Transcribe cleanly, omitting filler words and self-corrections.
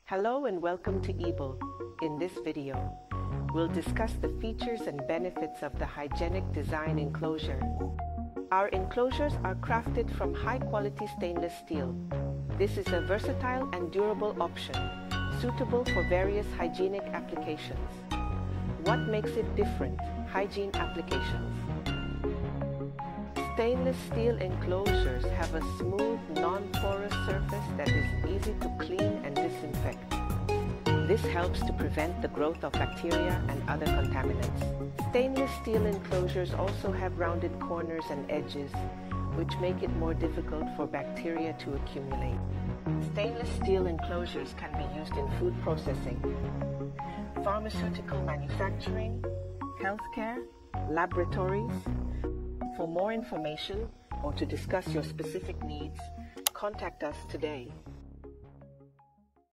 Hello and welcome to E-Abel. In this video, we'll discuss the features and benefits of the Hygienic Design Enclosure. Our enclosures are crafted from high-quality stainless steel. This is a versatile and durable option, suitable for various hygienic applications. What makes it different? Hygiene applications. Stainless steel enclosures have a smooth, non-porous surface that is easy to clean and disinfect. This helps to prevent the growth of bacteria and other contaminants. Stainless steel enclosures also have rounded corners and edges, which make it more difficult for bacteria to accumulate. Stainless steel enclosures can be used in food processing, pharmaceutical manufacturing, healthcare, laboratories. For more information or to discuss your specific needs, contact us today.